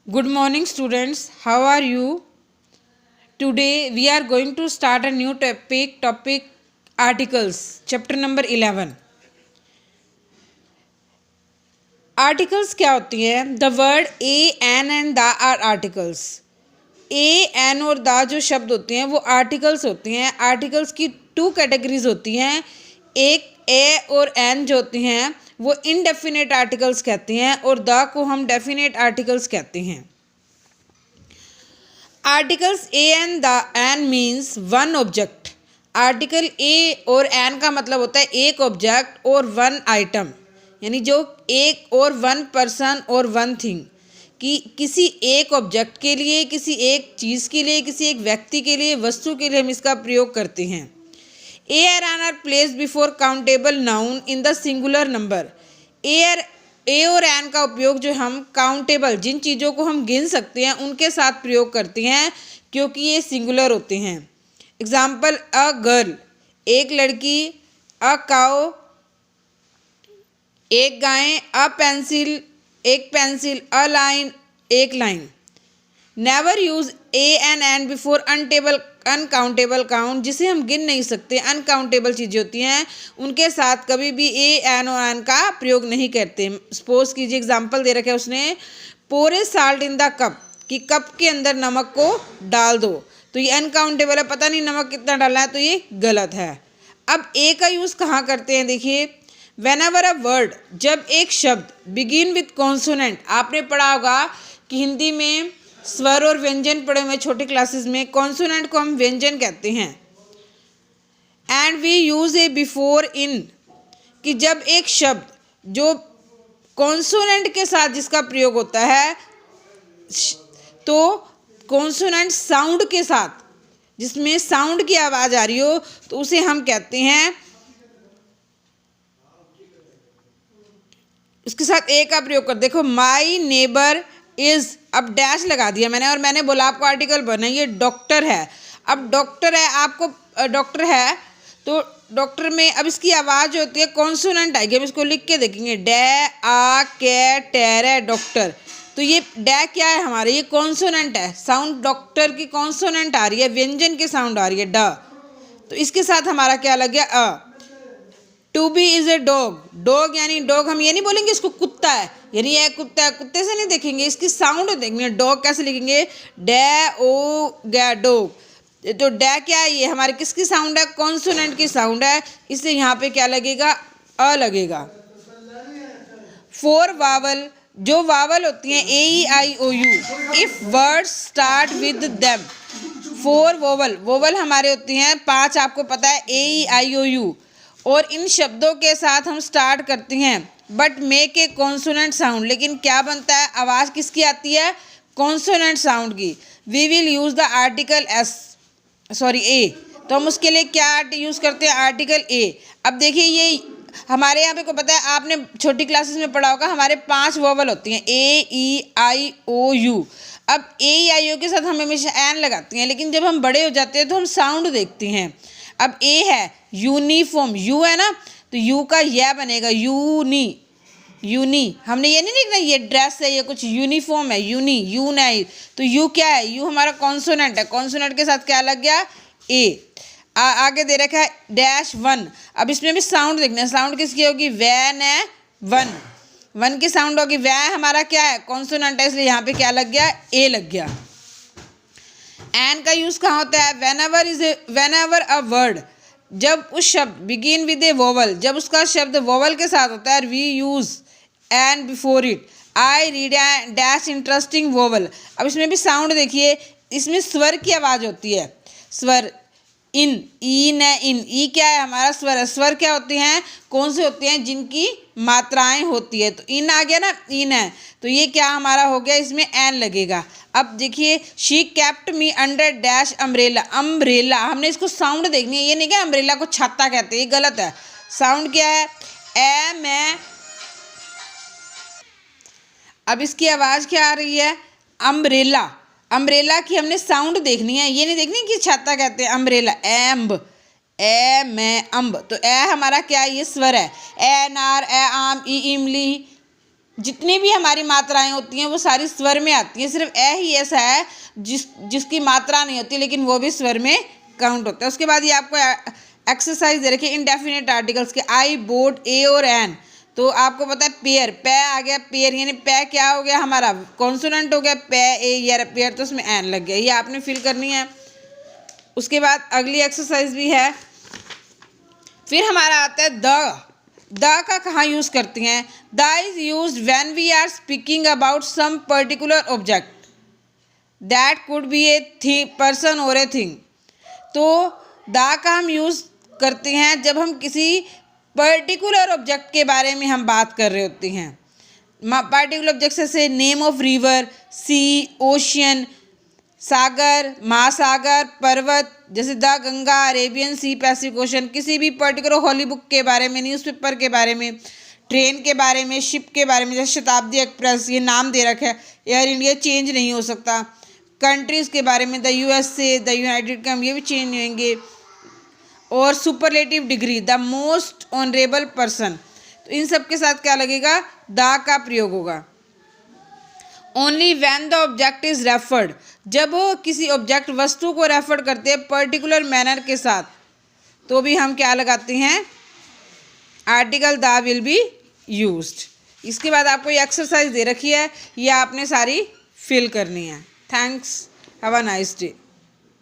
Good morning, students. How are you? Today we are going to start a new topic articles, chapter number 11. Articles क्या होती हैं? The word a, an and the are articles. A, an और the जो शब्द होते हैं वो articles होते हैं. आर्टिकल्स की टू कैटेगरीज होती हैं. एक ए और एन जो होते हैं वो इनडेफिनेट आर्टिकल्स कहते हैं और दा को हम डेफिनेट आर्टिकल्स कहते हैं. Articles a and the an means one object. Article a और एन का मतलब होता है एक ऑब्जेक्ट और वन आइटम, यानी जो एक और वन पर्सन और वन थिंग, कि किसी एक ऑब्जेक्ट के लिए, किसी एक चीज़ के लिए, किसी एक व्यक्ति के लिए, वस्तु के लिए हम इसका प्रयोग करते हैं. A or an are place before countable noun in the singular number. A और एन का उपयोग जो हम काउंटेबल, जिन चीज़ों को हम गिन सकते हैं, उनके साथ प्रयोग करते हैं क्योंकि ये सिंगुलर होते हैं. एग्जाम्पल, अ गर्ल एक लड़की, अ काओ एक गाय, अ पेंसिल एक पेंसिल, अ लाइन एक line. Never use A and an before uncountable count. जिसे हम गिन नहीं सकते, अनकाउंटेबल चीज़ें होती हैं, उनके साथ कभी भी ए एन और एन का प्रयोग नहीं करते. सपोज कीजिए, एग्जाम्पल दे रखा है उसने, पोरे साल्ट इन द कप, कि कप के अंदर नमक को डाल दो. तो ये अनकाउंटेबल है, पता नहीं नमक कितना डालना है, तो ये गलत है. अब ए का यूज़ कहाँ करते हैं? देखिए, Whenever a word, जब एक शब्द बिगिन विथ कॉन्सोनेंट, आपने पढ़ा होगा कि हिंदी में स्वर और व्यंजन पढ़े हुए छोटी क्लासेस में, कॉन्सोनेंट को हम व्यंजन कहते हैं. And we use a before इन, कि जब एक शब्द जो कॉन्सोनेंट के साथ जिसका प्रयोग होता है, तो कॉन्सोनेंट साउंड के साथ, जिसमें साउंड की आवाज़ आ रही हो, तो उसे हम कहते हैं, उसके साथ ए का प्रयोग कर. देखो, माई नेबर इज़, अब डैश लगा दिया मैंने और मैंने बोला आपको आर्टिकल बनाइए. डॉक्टर है, अब डॉक्टर है, आपको डॉक्टर है, तो डॉक्टर में अब इसकी आवाज़ जो होती है कॉन्सोनेंट आएगी. हम इसको लिख के देखेंगे, डे आ के टेरे डॉक्टर. तो ये डे क्या है हमारे? ये कॉन्सोनेंट है. साउंड डॉक्टर की कॉन्सोनेंट आ रही है, व्यंजन की साउंड आ रही है, ड. तो इसके साथ हमारा क्या लग गया? A. Toby is a dog. Dog यानी डॉग, हम ये नहीं बोलेंगे इसको कुत्ता है, यानी ये कुत्ता है, कुत्ते से नहीं देखेंगे, इसकी साउंड देखेंगे. डॉग कैसे लिखेंगे? डे ओ गे डॉग. तो डे क्या है? ये हमारे किसकी साउंड है? कॉन्सोनेंट की साउंड है, इसलिए यहाँ पे क्या लगेगा? अ लगेगा. फोर वावल, जो वावल होती हैं A E I O U, if words start with them. For vowel, vowel हमारे होती हैं 5, आपको पता है, ए ई आई ओ यू, और इन शब्दों के साथ हम स्टार्ट करते हैं but make a consonant sound. लेकिन क्या बनता है? आवाज़ किसकी आती है? कॉन्सोनेंट साउंड की. We will use the article a. तो हम उसके लिए क्या यूज़ करते हैं? Article a. अब देखिए, ये हमारे यहाँ पे को पता है, आपने छोटी क्लासेस में पढ़ा होगा, हमारे 5 वोवल होती हैं, A E I O you. अब ए ई आई ओ के साथ हम हमेशा एन लगाते हैं, लेकिन जब हम बड़े हो जाते हैं तो हम साउंड देखते हैं. अब ए है यूनिफॉर्म, यू है ना, तो यू का यह बनेगा यूनी. हमने ये नहीं लिखना ये ड्रेस है, ये कुछ यूनिफॉर्म है, यू नहीं. तो यू क्या है? यू हमारा कॉन्सोनेंट है. कॉन्सोनेंट के साथ क्या लग गया? ए. आगे दे रखा है डैश वन. अब इसमें भी साउंड देखना है. साउंड किसकी होगी? वैन है, वन की साउंड होगी. वै हमारा क्या है? कॉन्सोनेंट है, इसलिए यहाँ पे क्या लग गया? ए लग गया. एन का यूज़ कहाँ होता है? वेनेवर अ वर्ड, जब उस शब्द बिगिन विद ए वोवल, जब उसका शब्द वोवल के साथ होता है, we use an before it. I read dash interesting vowel. अब इसमें भी साउंड देखिए, इसमें स्वर की आवाज़ होती है. स्वर इन, इन है, ई क्या है? हमारा स्वर है. स्वर क्या होती हैं? कौन से होते हैं? जिनकी मात्राएं होती है. तो इन आ गया ना, इन है, तो ये क्या हमारा हो गया? इसमें एन लगेगा. अब देखिए, she kept me under dash umbrella. Umbrella, हमने इसको साउंड देखनी है, ये नहीं क्या अम्ब्रेला को छाता कहते हैं, ये गलत है. साउंड क्या है? ए में. अब इसकी आवाज़ क्या आ रही है? अम्ब्रेला. अम्ब्रेला की हमने साउंड देखनी है, ये नहीं देखनी कि छाता कहते हैं. अम्ब्रेला, एम्ब, ए में अम्ब. तो ए हमारा क्या है? ये स्वर है. ए नार, ए आम, ई इमली, जितनी भी हमारी मात्राएं होती हैं वो सारी स्वर में आती हैं, सिर्फ ए ही ऐसा है जिसकी मात्रा नहीं होती लेकिन वो भी स्वर में काउंट होता है। उसके बाद ये आपको एक्सरसाइज दे रखी है इंडेफिनेट आर्टिकल्स के, आई, बोट, ए और एन। तो आपको पता है पेयर, पै आ गया, पेयर यानी पै क्या हो गया हमारा कॉन्सोनेंट हो गया, पै ए या पेयर, तो उसमें एन लग गया, ये आपने फिल करनी है। उसके बाद अगली एक्सरसाइज भी है। फिर हमारा आता है द का कहाँ यूज़ करते हैं? The is use when we are speaking about some particular object that could be a person और ए थिंग। तो द का हम यूज़ करते हैं जब हम किसी पर्टिकुलर ऑब्जेक्ट के बारे में हम बात कर रहे होते हैं। पर्टिकुलर ऑब्जेक्ट जैसे name of river, sea, ocean, सागर, महासागर, पर्वत, जैसे the Ganga, Arabian Sea, Pacific Ocean. किसी भी पर्टिकुलर हॉली बुक के बारे में, न्यूज़पेपर के बारे में, ट्रेन के बारे में, शिप के बारे में, जैसे शताब्दी एक्सप्रेस, ये नाम दे रखा है, एयर इंडिया चेंज नहीं हो सकता। कंट्रीज़ के बारे में the USA, the United kingdom, ये भी चेंज नहीं होंगे। और superlative degree, the most honourable person, तो इन सब के साथ क्या लगेगा? द का प्रयोग होगा। Only when the object is referred, जब किसी ऑब्जेक्ट वस्तु को रेफर करते हैं पर्टिकुलर मैनर के साथ, तो भी हम क्या लगाते हैं? Article the will be used. इसके बाद आपको ये एक्सरसाइज दे रखी है, ये आपने सारी फिल करनी है। Thanks, have a nice day.